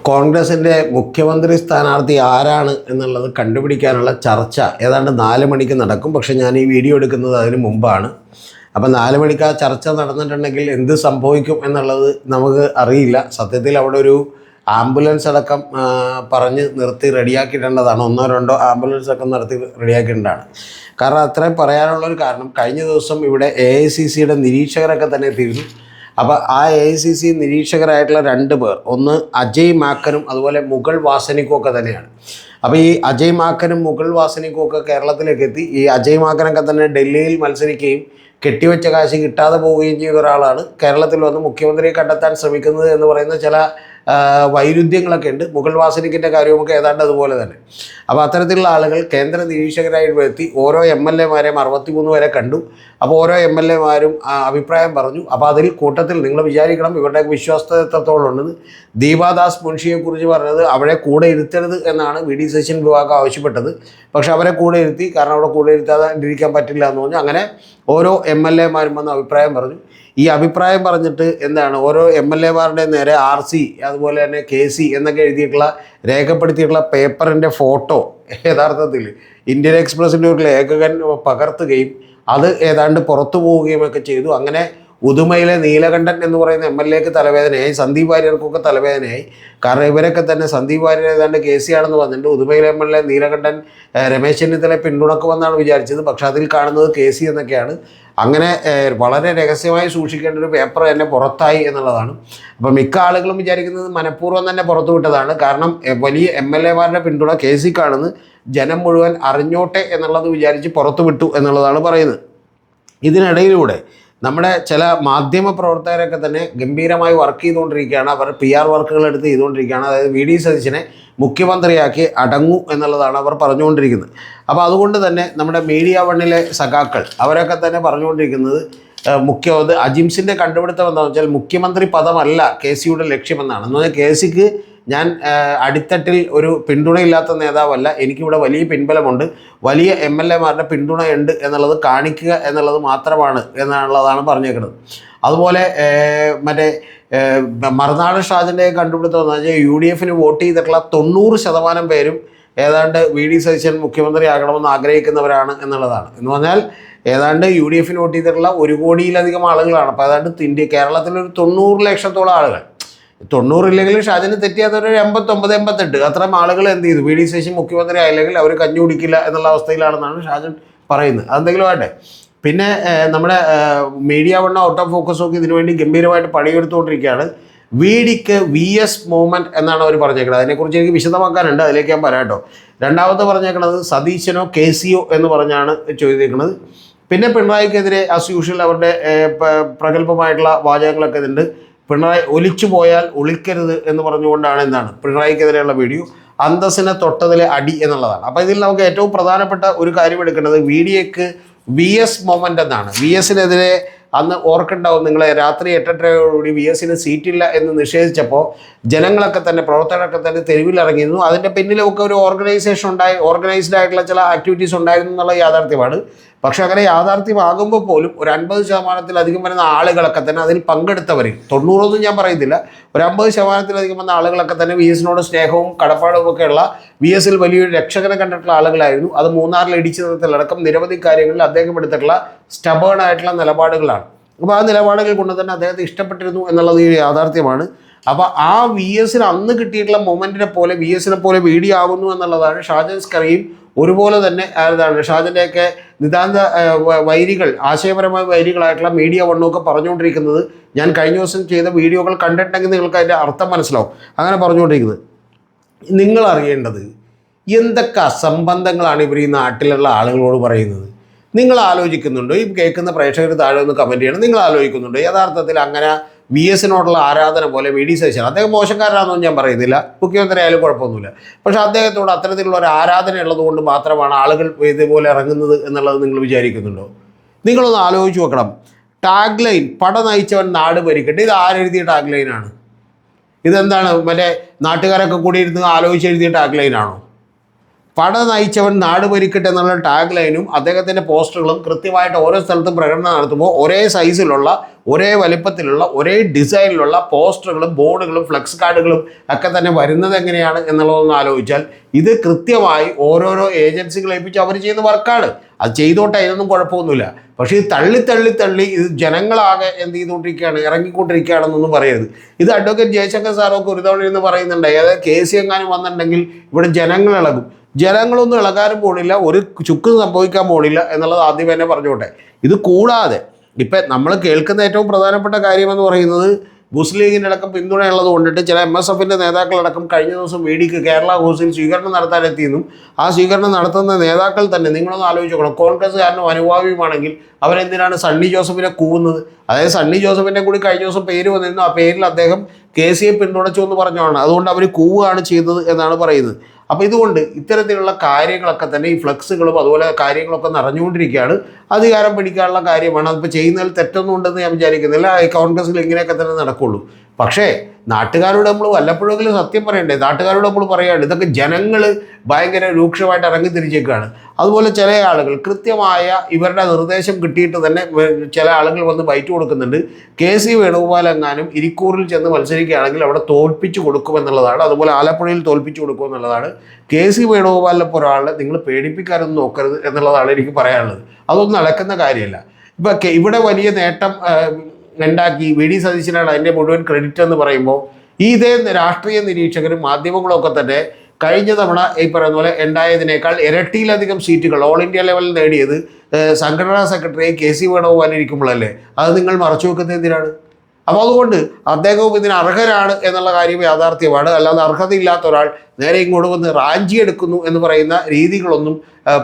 കോൺഗ്രസിൻ്റെ മുഖ്യമന്ത്രി സ്ഥാനാർത്ഥി ആരാണ് എന്നുള്ളത് കണ്ടുപിടിക്കാനുള്ള ചർച്ച ഏതാണ്ട് 4 മണിക്ക് നടക്കും. പക്ഷേ ഞാൻ ഈ വീഡിയോ എടുക്കുന്നത് അതിന് മുമ്പാണ്. അപ്പം 4 മണിക്ക് ആ ചർച്ച നടന്നിട്ടുണ്ടെങ്കിൽ എന്ത് സംഭവിക്കും എന്നുള്ളത് നമുക്ക് അറിയില്ല. സത്യത്തിൽ അവിടെ ഒരു ആംബുലൻസ് അടക്കം പറഞ്ഞ് നിർത്തി റെഡിയാക്കിയിട്ടുള്ളതാണ്. 1-2 ആംബുലൻസ് ഒക്കെ നിർത്തി റെഡിയാക്കിയിട്ടുള്ളതാണ്. കാരണം അത്രയും പറയാനുള്ളൊരു കാരണം, കഴിഞ്ഞ ദിവസം ഇവിടെ AICCയുടെ നിരീക്ഷകരൊക്കെ തന്നെ എത്തിയിരുന്നു. അപ്പോൾ ആ AICC നിരീക്ഷകരായിട്ടുള്ള 2 പേർ, ഒന്ന് അജയ് മാക്കനും അതുപോലെ മുഗൾ വാസനിക്കും ഒക്കെ തന്നെയാണ്. അപ്പോൾ ഈ അജയ് മാക്കനും മുഗൾ വാസനിക്കും ഒക്കെ കേരളത്തിലേക്ക് എത്തി. ഈ അജയ് മാക്കനൊക്കെ തന്നെ ഡൽഹിയിൽ മത്സരിക്കുകയും കെട്ടിവെച്ച കാശ് കിട്ടാതെ പോവുകയും ചെയ്ത ഒരാളാണ്. കേരളത്തിൽ വന്ന് മുഖ്യമന്ത്രിയെ കണ്ടെത്താൻ ശ്രമിക്കുന്നത് എന്ന് പറയുന്ന ചില വൈരുദ്ധ്യങ്ങളൊക്കെ ഉണ്ട്. മുഗൾ വാസനിക്കിൻ്റെ കാര്യമൊക്കെ ഏതാണ്ട് അതുപോലെ തന്നെ. അപ്പോൾ അത്തരത്തിലുള്ള ആളുകൾ കേന്ദ്ര നിരീക്ഷകരായി എത്തി. ഓരോ MLA-മാരെയും 63 വരെ കണ്ടു. അപ്പോൾ ഓരോ MLA-മാരും അഭിപ്രായം പറഞ്ഞു. അപ്പോൾ അതിൽ കൂട്ടത്തിൽ നിങ്ങൾ വിചാരിക്കണം ഇവരുടെ വിശ്വാസത എത്രത്തോളം ഉണ്ടെന്ന്. ദീപാദാസ് മുൻഷിയെക്കുറിച്ച് പറഞ്ഞത് അവരെ കൂടെ ഇരുത്തരുത് എന്നാണ് VD സതീശൻ വിഭാഗം ആവശ്യപ്പെട്ടത്. പക്ഷെ അവരെ കൂടെ ഇരുത്തി. കാരണം അവിടെ കൂടെ ഇരുത്താതെ ഇരിക്കാൻ പറ്റില്ല എന്ന് പറഞ്ഞു. അങ്ങനെ ഓരോ MLA-മാരും വന്ന് അഭിപ്രായം പറഞ്ഞു. ഈ അഭിപ്രായം പറഞ്ഞിട്ട് എന്താണ്, ഓരോ MLA-മാരുടെ നേരെ RC അതുപോലെ തന്നെ KC എന്നൊക്കെ എഴുതിയിട്ടുള്ള രേഖപ്പെടുത്തിയിട്ടുള്ള പേപ്പറിൻ്റെ ഫോട്ടോ യഥാർത്ഥത്തിൽ ഇന്ത്യൻ എക്സ്പ്രസിൻ്റെ ഒരു ലേഖകൻ പകർത്തുകയും അത് ഏതാണ്ട് പുറത്തു പോവുകയും ഒക്കെ ചെയ്തു. അങ്ങനെ ഉദുമയിലെ നീലകണ്ഠൻ എന്ന് പറയുന്ന MLA-ക്ക് തലവേദനയായി, സന്ദീപ് വാര്യർക്കൊക്കെ തലവേദനയായി. കാരണം ഇവരൊക്കെ തന്നെ സന്ദീപ് വാര്യർ ഏതാണ്ട് KC ആണെന്ന് പറഞ്ഞിട്ടുണ്ട്. ഉദുമയിലെ MLA നീലകണ്ഠൻ രമേശ് ചെന്നിത്തല പിന്തുണക്കുമെന്നാണ് വിചാരിച്ചത്. പക്ഷെ അതിൽ കാണുന്നത് KC എന്നൊക്കെയാണ്. അങ്ങനെ വളരെ രഹസ്യമായി സൂക്ഷിക്കേണ്ട ഒരു പേപ്പർ തന്നെ പുറത്തായി എന്നുള്ളതാണ്. അപ്പോൾ മിക്ക ആളുകളും വിചാരിക്കുന്നത് മനഃപൂർവ്വം തന്നെ പുറത്തു വിട്ടതാണ്. കാരണം വലിയ MLA-മാരുടെ പിന്തുണ KC-ക്കാണെന്ന് ജനം മുഴുവൻ അറിഞ്ഞോട്ടെ എന്നുള്ളത് വിചാരിച്ച് പുറത്തു വിട്ടു എന്നുള്ളതാണ് പറയുന്നത്. ഇതിനിടയിലൂടെ നമ്മുടെ ചില മാധ്യമ പ്രവർത്തകരൊക്കെ തന്നെ ഗംഭീരമായി വർക്ക് ചെയ്തുകൊണ്ടിരിക്കുകയാണ്. അവർ PR വർക്കുകൾ എടുത്ത് ചെയ്തുകൊണ്ടിരിക്കുകയാണ്. അതായത് VD സതീശനെ മുഖ്യമന്ത്രിയാക്കി അടങ്ങൂ എന്നുള്ളതാണ് അവർ പറഞ്ഞുകൊണ്ടിരിക്കുന്നത്. അപ്പോൾ അതുകൊണ്ട് തന്നെ നമ്മുടെ മീഡിയ വണ്ണിലെ സഖാക്കൾ അവരൊക്കെ തന്നെ പറഞ്ഞുകൊണ്ടിരിക്കുന്നത് അജിംസിൻ്റെ കണ്ടുപിടുത്തം എന്താണെന്ന് വെച്ചാൽ മുഖ്യമന്ത്രി പദമല്ല KC-യുടെ ലക്ഷ്യമെന്നാണ്. എന്ന് പറഞ്ഞാൽ KC-ക്ക് ഞാൻ അടിത്തട്ടിൽ ഒരു പിന്തുണയില്ലാത്ത നേതാവല്ല, എനിക്കിവിടെ വലിയ പിൻബലമുണ്ട്, വലിയ MLA-മാരുടെ പിന്തുണയുണ്ട് എന്നുള്ളത് കാണിക്കുക എന്നുള്ളത് മാത്രമാണ് എന്നുള്ളതാണ് പറഞ്ഞേക്കുന്നത്. അതുപോലെ മറ്റേ മറുനാട് ഷാജിൻ്റെ കണ്ടുപിടുത്തം എന്ന് വെച്ചാൽ UDF-ന് വോട്ട് ചെയ്തിട്ടുള്ള 90% പേരും ഏതാണ്ട് VD സതീശൻ മുഖ്യമന്ത്രിയാകണമെന്ന് ആഗ്രഹിക്കുന്നവരാണ് എന്നുള്ളതാണ്. എന്ന് പറഞ്ഞാൽ ഏതാണ്ട് UDF-ന് വോട്ട് ചെയ്തിട്ടുള്ള 1 കോടിയിലധികം ആളുകളാണ്. അപ്പോൾ ഏതാണ്ട് കേരളത്തിലൊരു 90 ലക്ഷത്തോളം ആളുകൾ. 90 ഇല്ലെങ്കിൽ ഷാജിന് തെറ്റിയാത്തൊരു 89-88 അത്രയും ആളുകൾ എന്ത് ചെയ്തു, VD സതീശൻ മുഖ്യമന്ത്രി ആയില്ലെങ്കിൽ അവർ കഞ്ഞി കുടിക്കില്ല എന്നുള്ള അവസ്ഥയിലാണെന്നാണ് ഷാജൻ പറയുന്നത്. അതെന്തെങ്കിലും ആട്ടെ. പിന്നെ നമ്മുടെ മീഡിയ വണ്ണ ഔട്ട് ഓഫ് ഫോക്കസ് ഒക്കെ ഇതിനുവേണ്ടി ഗംഭീരമായിട്ട് പണിയെടുത്തുകൊണ്ടിരിക്കുകയാണ്. VDക്ക് VS മൂവ്മെൻറ്റ് എന്നാണ് അവർ പറഞ്ഞേക്കുന്നത്. അതിനെക്കുറിച്ച് എനിക്ക് വിശദമാക്കാനുണ്ട്, അതിലേക്ക് ഞാൻ പറയാം കേട്ടോ. രണ്ടാമത്തെ പറഞ്ഞേക്കുന്നത് സതീശനോ KC-യോ എന്ന് പറഞ്ഞാണ് ചോദിക്കുന്നത്. പിന്നെ പിണറായിക്കെതിരെ ആസ് യൂഷ്വൽ അവരുടെ പ്രഗത്ഭമായിട്ടുള്ള വാചകങ്ങളൊക്കെ ഉണ്ട്. പിണറായി ഒലിച്ചു പോയാൽ ഒളിക്കരുത് എന്ന് പറഞ്ഞുകൊണ്ടാണ് എന്താണ് പിണറായിക്കെതിരെയുള്ള വീഡിയോ. അന്തസ്സിനെ തൊട്ടതിലെ അടി എന്നുള്ളതാണ്. അപ്പോൾ ഇതിൽ നമുക്ക് ഏറ്റവും പ്രധാനപ്പെട്ട ഒരു കാര്യം എടുക്കേണ്ടത് VDക്ക് VS മൊമെൻ്റ് എന്നാണ്. VS-നെതിരെ അന്ന് ഓർക്കുണ്ടാവും നിങ്ങൾ, രാത്രി 8:30 VS-ന് സീറ്റില്ല എന്ന് നിഷേധിച്ചപ്പോൾ ജനങ്ങളൊക്കെ തന്നെ പ്രവർത്തകരൊക്കെ തന്നെ തെരുവിലിറങ്ങിയിരുന്നു. അതിൻ്റെ പിന്നിലൊക്കെ ഒരു ഓർഗനൈസ്ഡ് ആയിട്ടുള്ള ചില ആക്ടിവിറ്റീസ് ഉണ്ടായിരുന്നു എന്നുള്ള യാഥാർത്ഥ്യമാണ്. പക്ഷെ അങ്ങനെ യാഥാർത്ഥ്യമാകുമ്പോൾ പോലും ഒരു 50%-ലധികം വരുന്ന ആളുകളൊക്കെ തന്നെ അതിൽ പങ്കെടുത്തവർ, 90 ഞാൻ പറയുന്നില്ല, ഒരു 50%-ലധികം വന്ന ആളുകളൊക്കെ തന്നെ VS-നോട് സ്നേഹവും കടപ്പാടും ഒക്കെ ഉള്ള, VS-ൽ വലിയൊരു രക്ഷകനെ കണ്ടിട്ടുള്ള ആളുകളായിരുന്നു. അത് മൂന്നാറിൽ ഇടിച്ചു നിർത്തലടക്കം നിരവധി കാര്യങ്ങളിൽ അദ്ദേഹം എടുത്തിട്ടുള്ള സ്റ്റബേൺ ആയിട്ടുള്ള നിലപാടുകളാണ്. അപ്പോൾ ആ നിലപാടുകൾ കൊണ്ട് തന്നെ അദ്ദേഹത്തെ ഇഷ്ടപ്പെട്ടിരുന്നു എന്നുള്ളത് ഈ യാഥാർത്ഥ്യമാണ്. അപ്പോൾ ആ VS-ന് അന്ന് കിട്ടിയിട്ടുള്ള മൊമെൻറ്റിനെ പോലെ VS-നെ പോലെ VD ആകുന്നു എന്നുള്ളതാണ് ഷാജൻ സ്കറിയും ഒരുപോലെ തന്നെ ഏതാണ് ഷാജൻ്റെയൊക്കെ നിതാന്ത വൈരികൾ, ആശയപരമായ വൈരികളായിട്ടുള്ള മീഡിയ വണ്ണമൊക്കെ പറഞ്ഞുകൊണ്ടിരിക്കുന്നത്. ഞാൻ കഴിഞ്ഞ ദിവസം ചെയ്ത വീഡിയോകൾ കണ്ടിട്ടുണ്ടെങ്കിൽ നിങ്ങൾക്ക് അതിൻ്റെ അർത്ഥം മനസ്സിലാവും. അങ്ങനെ പറഞ്ഞുകൊണ്ടിരിക്കുന്നത്. നിങ്ങൾ അറിയേണ്ടത് എന്തൊക്കെ അസംബന്ധങ്ങളാണ് ഇവർ ഈ നാട്ടിലുള്ള ആളുകളോട് പറയുന്നത്. നിങ്ങൾ ആലോചിക്കുന്നുണ്ടോ? ഈ കേൾക്കുന്ന പ്രേക്ഷകർ താഴെ ഒന്ന് കമൻറ്റ് ചെയ്യണം. നിങ്ങൾ ആലോചിക്കുന്നുണ്ടോ യഥാർത്ഥത്തിൽ അങ്ങനെ VS-നോടുള്ള ആരാധന പോലെ VD സതീശൻ, അദ്ദേഹം മോശക്കാരനാണെന്നൊന്നും ഞാൻ പറയുന്നില്ല, മുഖ്യമന്ത്രി ആയാലും കുഴപ്പമൊന്നുമില്ല, പക്ഷേ അദ്ദേഹത്തോട് അത്തരത്തിലുള്ള ഒരു ആരാധന ഉള്ളതുകൊണ്ട് മാത്രമാണ് ആളുകൾ ഇതുപോലെ ഇറങ്ങുന്നത് എന്നുള്ളത് നിങ്ങൾ വിചാരിക്കുന്നുണ്ടോ? നിങ്ങളൊന്ന് ആലോചിച്ച് നോക്കണം. ടാഗ് ലൈൻ പട നയിച്ചവൻ നാട് ഭരിക്കട്ടെ, ഇത് ആരെഴുതിയ ടാഗ് ലൈനാണ്? ഇതെന്താണ് മറ്റേ നാട്ടുകാരൊക്കെ കൂടി ഇരുന്ന് ആലോചിച്ച് എഴുതിയ ടാഗ് ലൈനാണോ? പട നയിച്ചവൻ നാട് ഭരിക്കട്ടെ എന്നുള്ള ടാഗ് ലൈനും അദ്ദേഹത്തിൻ്റെ പോസ്റ്ററുകളും കൃത്യമായിട്ട് ഓരോ സ്ഥലത്തും പ്രകടനം നടത്തുമ്പോൾ ഒരേ സൈസിലുള്ള, ഒരേ വലിപ്പത്തിലുള്ള, ഒരേ ഡിസൈനിലുള്ള പോസ്റ്ററുകളും ബോർഡുകളും ഫ്ലെക്സ് കാർഡുകളും ഒക്കെ തന്നെ വരുന്നത് എങ്ങനെയാണ് എന്നുള്ളതൊന്ന് ആലോചിച്ചാൽ ഇത് കൃത്യമായി ഓരോരോ ഏജൻസികളെ ഏൽപ്പിച്ച് അവർ ചെയ്യുന്ന വർക്കാണ്. അത് ചെയ്തോട്ടെ, അതിനൊന്നും കുഴപ്പമൊന്നുമില്ല. പക്ഷേ ഇത് തള്ളി ഇത് ജനങ്ങളാകെ എന്ത് ചെയ്തുകൊണ്ടിരിക്കുകയാണ്, ഇറങ്ങിക്കൊണ്ടിരിക്കുകയാണെന്നൊന്നും പറയരുത്. ഇത് അഡ്വക്കേറ്റ് ജയശങ്കർ സാറൊക്കെ ഒരു തവണ ഇരുന്ന് പറയുന്നുണ്ട്, അതായത് കേസ് എങ്ങാനും വന്നിട്ടുണ്ടെങ്കിൽ ഇവിടെ ജനങ്ങൾ ഇളകും. ജനങ്ങളൊന്നും ഇളകാനും പോണില്ല, ഒരു ചുക്ക് സംഭവിക്കാൻ പോണില്ല എന്നുള്ളത് ആദ്യം തന്നെ പറഞ്ഞോട്ടെ. ഇത് കൂടാതെ ഇപ്പം നമ്മൾ കേൾക്കുന്ന ഏറ്റവും പ്രധാനപ്പെട്ട കാര്യമെന്ന് പറയുന്നത് മുസ്ലിം ലീഗിൻ്റെ അടക്കം പിന്തുണയുള്ളത് കൊണ്ടിട്ട് ചില MSFൻ്റെ നേതാക്കളടക്കം കഴിഞ്ഞ ദിവസം VDക്ക് കേരള ഹൗസിൽ സ്വീകരണം നടത്താനെത്തിയെന്നും ആ സ്വീകരണം നടത്തുന്ന നേതാക്കൾ തന്നെ നിങ്ങളൊന്ന് ആലോചിച്ച് നോക്കണം, കോൺഗ്രസ്സുകാരനും അനുഭാവിയുമാണെങ്കിൽ അവരെന്തിനാണ് സണ്ണി ജോസഫിനെ കൂവുന്നത്? അതായത് സണ്ണി ജോസഫിൻ്റെ കൂടി കഴിഞ്ഞ ദിവസം പേര് വന്നിരുന്നു, ആ പേരിൽ അദ്ദേഹം KCയെ പിന്തുണച്ചു എന്ന് പറഞ്ഞതാണ്, അതുകൊണ്ട് അവർ കൂവുകയാണ് ചെയ്തത് എന്നാണ് പറയുന്നത്. അപ്പോൾ ഇതുകൊണ്ട് ഇത്തരത്തിലുള്ള കാര്യങ്ങളൊക്കെ തന്നെ ഈ ഫ്ലെക്സുകളും അതുപോലെ കാര്യങ്ങളൊക്കെ നിറഞ്ഞുകൊണ്ടിരിക്കുകയാണ്. അധികാരം പിടിക്കാനുള്ള കാര്യമാണ്. അതിപ്പോൾ ചെയ്യുന്നതിൽ തെറ്റൊന്നും ഉണ്ടെന്ന് ഞാൻ വിചാരിക്കുന്നില്ല. കോൺഗ്രസ്സിൽ ഇങ്ങനെയൊക്കെ തന്നെ നടക്കുള്ളൂ. പക്ഷേ നാട്ടുകാരോട് നമ്മൾ വല്ലപ്പോഴെങ്കിലും സത്യം പറയണ്ടേ? നാട്ടുകാരോട് നമ്മൾ പറയുകയാണ് ഇതൊക്കെ ജനങ്ങൾ ഭയങ്കര രൂക്ഷമായിട്ട് ഇറങ്ങി തിരിച്ചേക്കാണ്. അതുപോലെ ചില ആളുകൾ കൃത്യമായ ഇവരുടെ നിർദ്ദേശം കിട്ടിയിട്ട് തന്നെ ചില ആളുകൾ വന്ന് ബൈറ്റ് കൊടുക്കുന്നുണ്ട്. KC വേണുഗോപാൽ എങ്ങാനും ഇരിക്കൂറിൽ ചെന്ന് മത്സരിക്കുകയാണെങ്കിൽ അവിടെ തോൽപ്പിച്ച് കൊടുക്കുമെന്നുള്ളതാണ്. അതുപോലെ ആലപ്പുഴയിൽ തോൽപ്പിച്ച് കൊടുക്കുമെന്നുള്ളതാണ്. KC വേണുഗോപാലിനെ ഒരാളെ നിങ്ങൾ പേടിപ്പിക്കാനൊന്നും നോക്കരുത് എന്നുള്ളതാണ് എനിക്ക് പറയാനുള്ളത്. അതൊന്നും നടക്കുന്ന കാര്യമല്ല. ഇപ്പം ഇവിടെ വലിയ നേട്ടം ഉണ്ടാക്കി VD സതീശനാണ് അതിൻ്റെ മുഴുവൻ ക്രെഡിറ്റ് എന്ന് പറയുമ്പോൾ ഇതേ രാഷ്ട്രീയ നിരീക്ഷകരും മാധ്യമങ്ങളൊക്കെ തന്നെ കഴിഞ്ഞ തവണ ഈ പറയുന്ന പോലെ ഉണ്ടായതിനേക്കാൾ ഇരട്ടിയിലധികം സീറ്റുകൾ ഓൾ ഇന്ത്യ ലെവലിൽ നേടിയത് സംഘടനാ സെക്രട്ടറി KC വേണുഗോപാൽ ഇരിക്കുമ്പോഴല്ലേ? അത് നിങ്ങൾ മറച്ചു വെക്കുന്നത് എന്തിനാണ്? അപ്പോൾ അതുകൊണ്ട് അദ്ദേഹവും ഇതിന് അർഹരാണ് എന്നുള്ള കാര്യം യാഥാർത്ഥ്യമാണ്. അല്ലാതെ അർഹതയില്ലാത്ത ഒരാൾ നേരെ ഇങ്ങോട്ട് വന്ന് റാഞ്ചി എടുക്കുന്നു എന്ന് പറയുന്ന രീതികളൊന്നും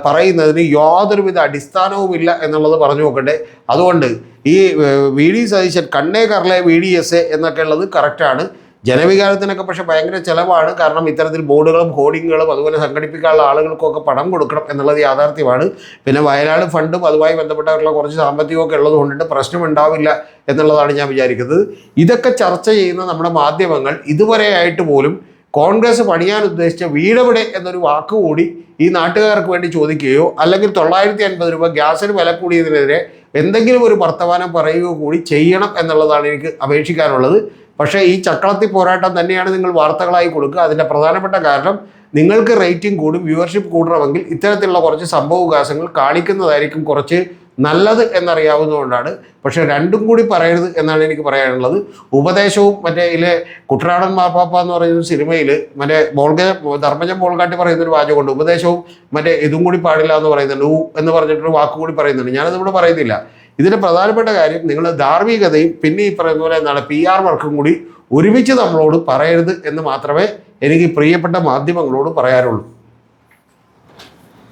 പറയുന്നതിന് യാതൊരുവിധ അടിസ്ഥാനവുമില്ല എന്നുള്ളത് പറഞ്ഞു നോക്കട്ടെ. അതുകൊണ്ട് ഈ VD സതീശൻ കണ്ണേ കറലെ VDSA എന്നൊക്കെ ഉള്ളത് കറക്റ്റാണ്. ജനവികാരത്തിനൊക്കെ പക്ഷേ ഭയങ്കര ചിലവാണ്. കാരണം ഇത്തരത്തിൽ ബോർഡുകളും ഹോർഡിങ്ങുകളും അതുപോലെ സംഘടിപ്പിക്കാനുള്ള ആളുകൾക്കൊക്കെ പണം കൊടുക്കണം എന്നുള്ളത് യാഥാർത്ഥ്യമാണ്. പിന്നെ വയനാട് ഫണ്ടും അതുമായി ബന്ധപ്പെട്ടുള്ള കുറച്ച് സാമ്പത്തികമൊക്കെ ഉള്ളത് കൊണ്ടിട്ട് പ്രശ്നമുണ്ടാവില്ല എന്നുള്ളതാണ് ഞാൻ വിചാരിക്കുന്നത്. ഇതൊക്കെ ചർച്ച ചെയ്യുന്ന നമ്മുടെ മാധ്യമങ്ങൾ ഇതുവരെയായിട്ട് പോലും കോൺഗ്രസ് പണിയാൻ ഉദ്ദേശിച്ച വീടെവിടെ എന്നൊരു വാക്കുകൂടി ഈ നാട്ടുകാർക്ക് വേണ്ടി ചോദിക്കുകയോ അല്ലെങ്കിൽ 950 രൂപ ഗ്യാസിന് വില കൂടിയതിനെതിരെ എന്തെങ്കിലും ഒരു വർത്തമാനം പറയുകയോ കൂടി ചെയ്യണം എന്നുള്ളതാണ് എനിക്ക് അപേക്ഷിക്കാനുള്ളത്. പക്ഷേ ഈ ചക്കളത്തി പോരാട്ടം തന്നെയാണ് നിങ്ങൾ വാർത്തകളായി കൊടുക്കുക. അതിൻ്റെ പ്രധാനപ്പെട്ട കാരണം നിങ്ങൾക്ക് റേറ്റിംഗ് കൂടും, വ്യൂവർഷിപ്പ് കൂടണമെങ്കിൽ ഇത്തരത്തിലുള്ള കുറച്ച് സംഭവവികാസങ്ങൾ കാണിക്കുന്നതായിരിക്കും കുറച്ച് നല്ലത് എന്നറിയാവുന്നതുകൊണ്ടാണ്. പക്ഷേ രണ്ടും കൂടി പറയരുത് എന്നാണ് എനിക്ക് പറയാനുള്ളത്. ഉപദേശവും മറ്റേ ഇതിലെ കുട്ടനാടൻ മാപ്പാപ്പ എന്ന് പറയുന്ന സിനിമയിൽ മറ്റേ ധർമ്മജൻ ബോൾഗാട്ടി പറയുന്നൊരു വാചകമുണ്ട്, ഉപദേശവും മറ്റേ ഇതും കൂടി പാടില്ല എന്ന് പറയുന്നുണ്ട്, എന്ന് പറഞ്ഞിട്ടൊരു വാക്കുകൂടി പറയുന്നുണ്ട്. ഞാനതിവിടെ പറയുന്നില്ല. ഇതിൻ്റെ പ്രധാനപ്പെട്ട കാര്യം നിങ്ങൾ ധാർമ്മികതയും പിന്നെ ഈ പറയുന്ന പോലെ എന്താണ് PR വർക്കും കൂടി ഒരുമിച്ച് നമ്മളോട് പറയരുത് എന്ന് മാത്രമേ എനിക്ക് പ്രിയപ്പെട്ട മാധ്യമങ്ങളോട് പറയാനുള്ളൂ.